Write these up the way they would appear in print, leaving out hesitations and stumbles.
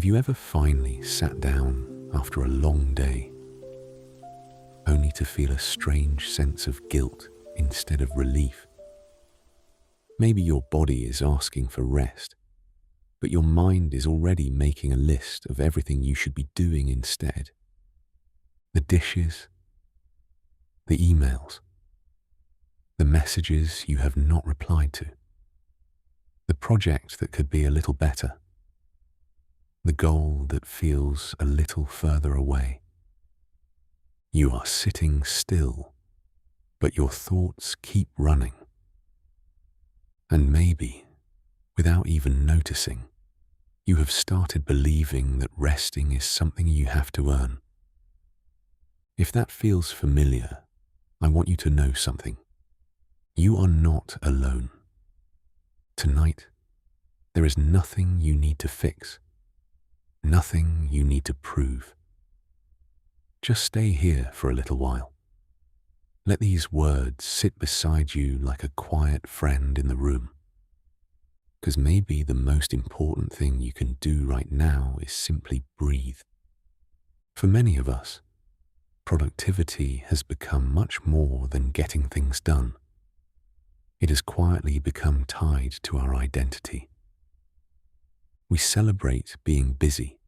Have you ever finally sat down after a long day, only to feel a strange sense of guilt instead of relief? Maybe your body is asking for rest, but your mind is already making a list of everything you should be doing instead. The dishes, the emails, the messages you have not replied to, the project that could be a little better, the goal that feels a little further away. You are sitting still, but your thoughts keep running. And maybe, without even noticing, you have started believing that resting is something you have to earn. If that feels familiar, I want you to know something. You are not alone. Tonight, there is nothing you need to fix, nothing you need to prove. Just stay here for a little while. Let these words sit beside you like a quiet friend in the room. Because maybe the most important thing you can do right now is simply breathe. For many of us, productivity has become much more than getting things done. It has quietly become tied to our identity. We celebrate being busy.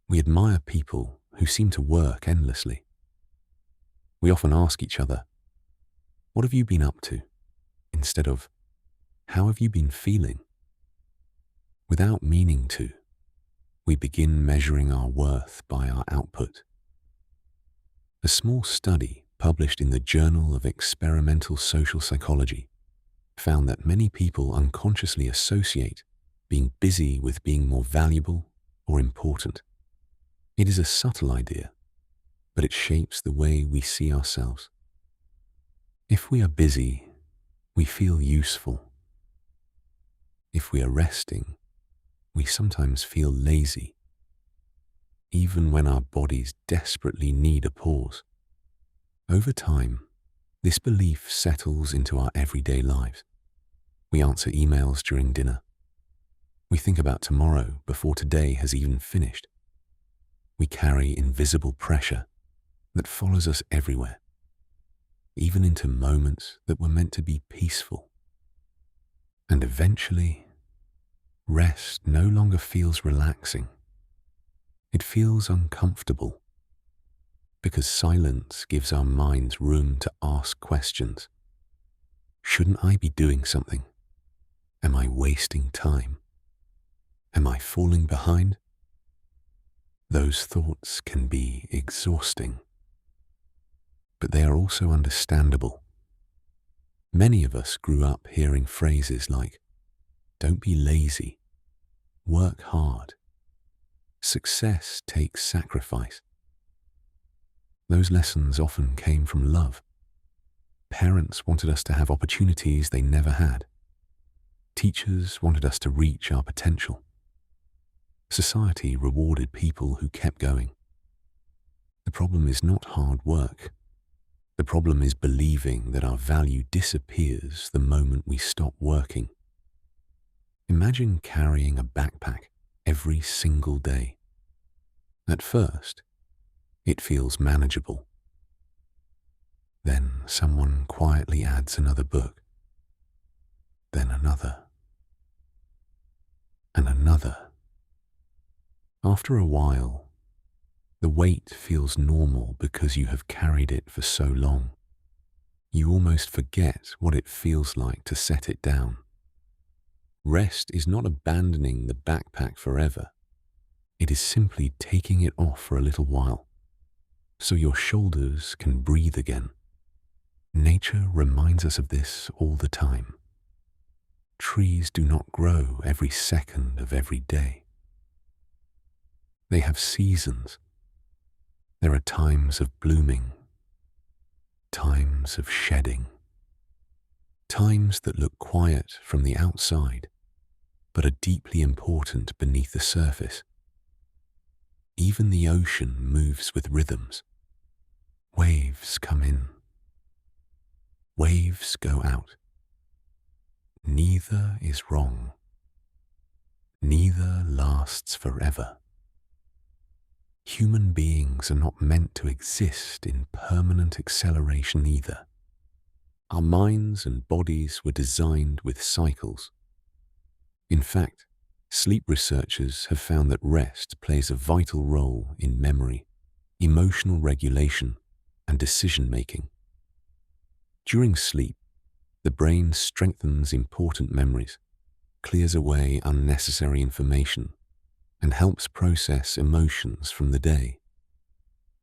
We admire people who seem to work endlessly. We often ask each other, "What have you been up to?" instead of, "How have you been feeling?" Without meaning to, we begin measuring our worth by our output. A small study published in the Journal of Experimental Social Psychology found that many people unconsciously associate being busy with being more valuable or important. It is a subtle idea, but it shapes the way we see ourselves. If we are busy, we feel useful. If we are resting, we sometimes feel lazy, even when our bodies desperately need a pause. Over time, this belief settles into our everyday lives. We answer emails during dinner. We think about tomorrow before today has even finished. We carry invisible pressure that follows us everywhere, even into moments that were meant to be peaceful. And eventually, rest no longer feels relaxing. It feels uncomfortable, because silence gives our minds room to ask questions. Shouldn't I be doing something? Am I wasting time? Am I falling behind? Those thoughts can be exhausting, but they are also understandable. Many of us grew up hearing phrases like, "Don't be lazy," "Work hard," "Success takes sacrifice." Those lessons often came from love. Parents wanted us to have opportunities they never had. Teachers wanted us to reach our potential. Society rewarded people who kept going. The problem is not hard work. The problem is believing that our value disappears the moment we stop working. Imagine carrying a backpack every single day. At first, it feels manageable. Then someone quietly adds another book. Then another. And another. After a while, the weight feels normal because you have carried it for so long. You almost forget what it feels like to set it down. Rest is not abandoning the backpack forever. It is simply taking it off for a little while, so your shoulders can breathe again. Nature reminds us of this all the time. Trees do not grow every second of every day. They have seasons. There are times of blooming, times of shedding, times that look quiet from the outside, but are deeply important beneath the surface. Even the ocean moves with rhythms. Waves come in. Waves go out. Neither is wrong. neither lasts forever. Human beings are not meant to exist in permanent acceleration either. Our minds and bodies were designed with cycles. In fact, sleep researchers have found that rest plays a vital role in memory, emotional regulation, and decision-making. During sleep, the brain strengthens important memories, clears away unnecessary information, and helps process emotions from the day.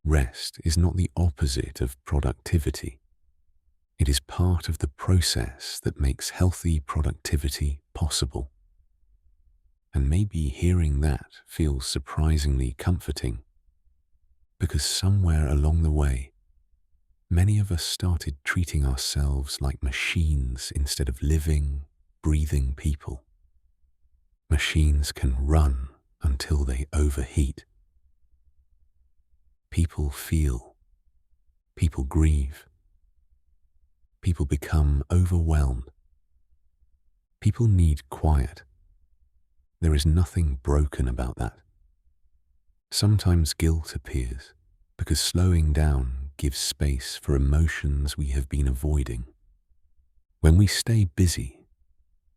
Rest is not the opposite of productivity. It is part of the process that makes healthy productivity possible. And maybe hearing that feels surprisingly comforting, because somewhere along the way, many of us started treating ourselves like machines instead of living, breathing people. Machines can run until they overheat. People feel, people grieve, people become overwhelmed. People need quiet. There is nothing broken about that. Sometimes guilt appears because slowing down gives space for emotions we have been avoiding. When we stay busy,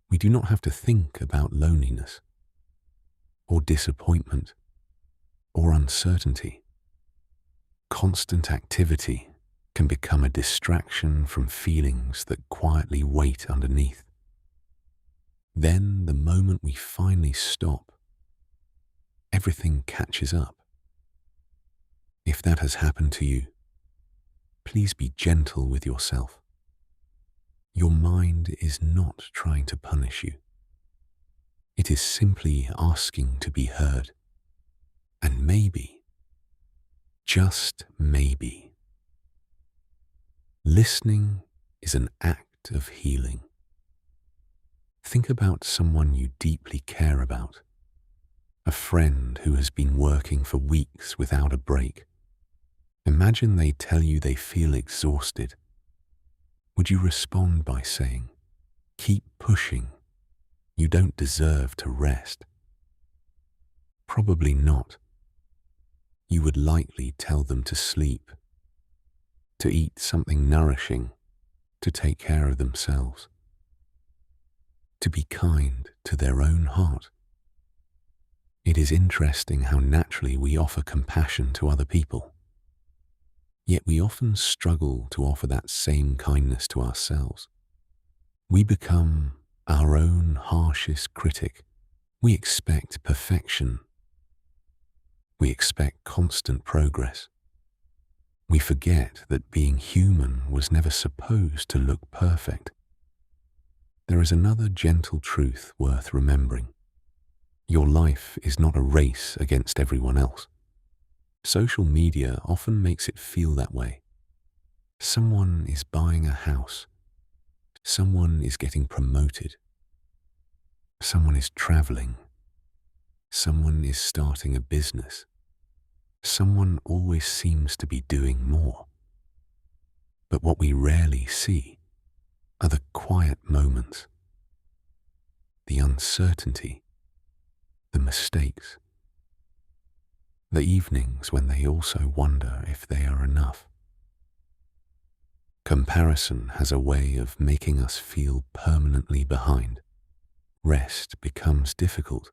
we do not have to think about loneliness or disappointment or uncertainty. Constant activity can become a distraction from feelings that quietly wait underneath. Then, the moment we finally stop, everything catches up. If that has happened to you, please be gentle with yourself. Your mind is not trying to punish you. It is simply asking to be heard. And maybe, just maybe, listening is an act of healing. Think about someone you deeply care about, a friend who has been working for weeks without a break. Imagine they tell you they feel exhausted. Would you respond by saying, "Keep pushing, you don't deserve to rest"? Probably not. You would likely tell them to sleep, to eat something nourishing, to take care of themselves, to be kind to their own heart. It is interesting how naturally we offer compassion to other people. Yet we often struggle to offer that same kindness to ourselves. We become our own harshest critic. We expect perfection. We expect constant progress. We forget that being human was never supposed to look perfect. There is another gentle truth worth remembering. Your life is not a race against everyone else. Social media often makes it feel that way. Someone is buying a house. Someone is getting promoted. Someone is traveling. Someone is starting a business. Someone always seems to be doing more. But what we rarely see are the quiet moments, the uncertainty, the mistakes, the evenings when they also wonder if they are enough. Comparison has a way of making us feel permanently behind. Rest becomes difficult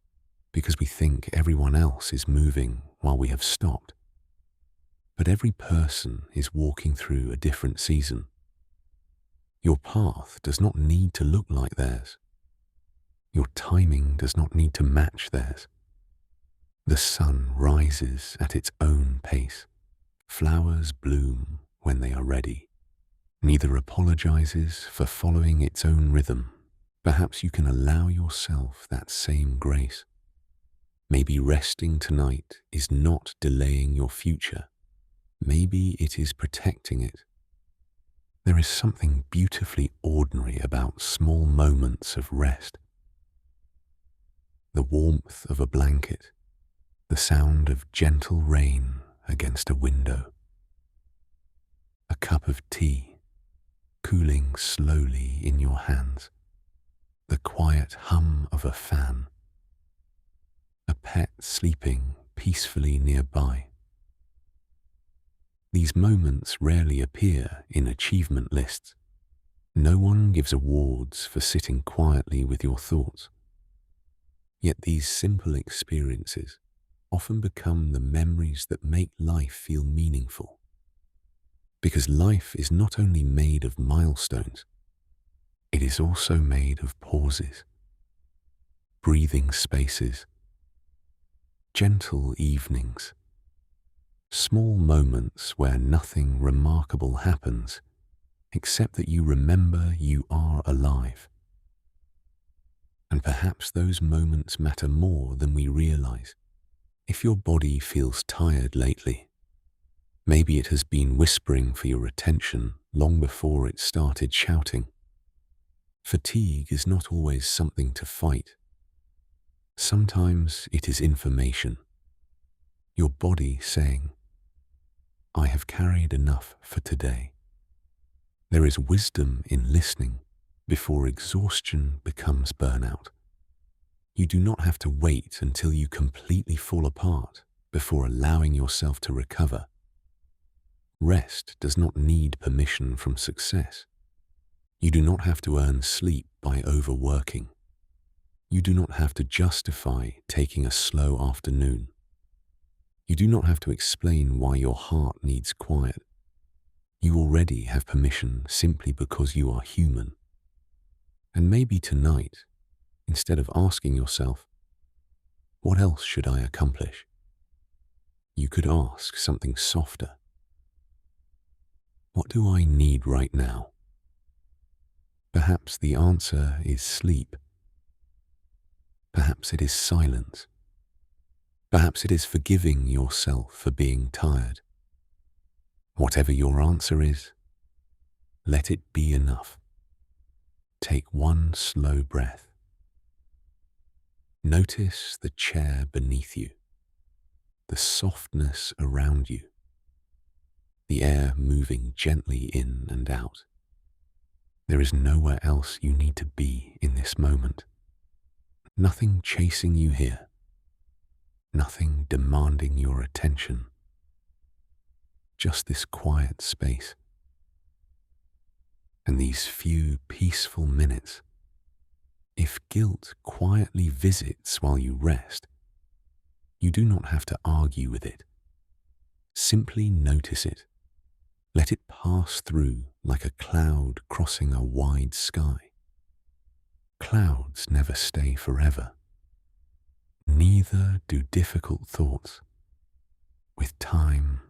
because we think everyone else is moving while we have stopped. But every person is walking through a different season. Your path does not need to look like theirs. Your timing does not need to match theirs. The sun rises at its own pace. Flowers bloom when they are ready. Neither apologizes for following its own rhythm. Perhaps you can allow yourself that same grace. Maybe resting tonight is not delaying your future. Maybe it is protecting it. There is something beautifully ordinary about small moments of rest. The warmth of a blanket, the sound of gentle rain against a window, a cup of tea cooling slowly in your hands, the quiet hum of a fan. pet sleeping peacefully nearby. These moments rarely appear in achievement lists. No one gives awards for sitting quietly with your thoughts. Yet these simple experiences often become the memories that make life feel meaningful. Because life is not only made of milestones, it is also made of pauses, breathing spaces, gentle evenings, small moments where nothing remarkable happens except that you remember you are alive. And perhaps those moments matter more than we realize. If your body feels tired lately, maybe it has been whispering for your attention long before it started shouting. Fatigue is not always something to fight. Sometimes it is information. Your body saying, "I have carried enough for today." There is wisdom in listening before exhaustion becomes burnout. You do not have to wait until you completely fall apart before allowing yourself to recover. Rest does not need permission from success. You do not have to earn sleep by overworking. You do not have to justify taking a slow afternoon. You do not have to explain why your heart needs quiet. You already have permission simply because you are human. And maybe tonight, instead of asking yourself, "What else should I accomplish?" you could ask something softer. "What do I need right now?" Perhaps the answer is sleep. Perhaps it is silence. Perhaps it is forgiving yourself for being tired. Whatever your answer is, let it be enough. Take one slow breath. Notice the chair beneath you, the softness around you, the air moving gently in and out. There is nowhere else you need to be in this moment. Nothing chasing you here. Nothing demanding your attention. Just this quiet space. And these few peaceful minutes. If guilt quietly visits while you rest, you do not have to argue with it. Simply notice it. Let it pass through like a cloud crossing a wide sky. Clouds never stay forever. Neither do difficult thoughts. With time,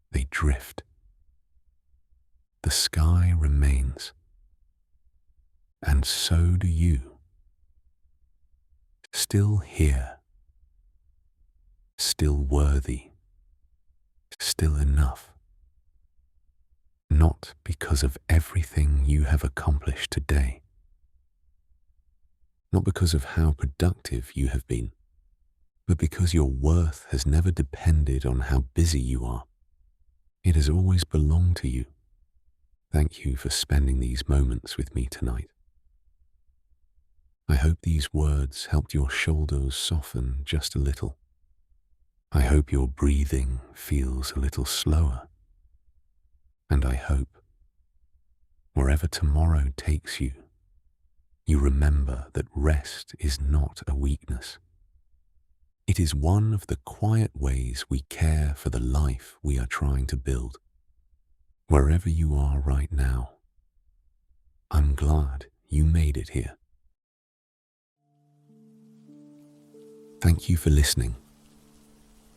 they drift. The sky remains, and so do you. Still here, still worthy, still enough. Not because of everything you have accomplished today. Not because of how productive you have been, but because your worth has never depended on how busy you are. It has always belonged to you. Thank you for spending these moments with me tonight. I hope these words helped your shoulders soften just a little. I hope your breathing feels a little slower. And I hope, wherever tomorrow takes you, you remember that rest is not a weakness. It is one of the quiet ways we care for the life we are trying to build. Wherever you are right now, I'm glad you made it here. Thank you for listening,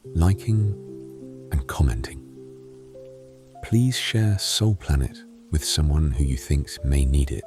liking, and commenting. Please share Soul Planet with someone who you think may need it.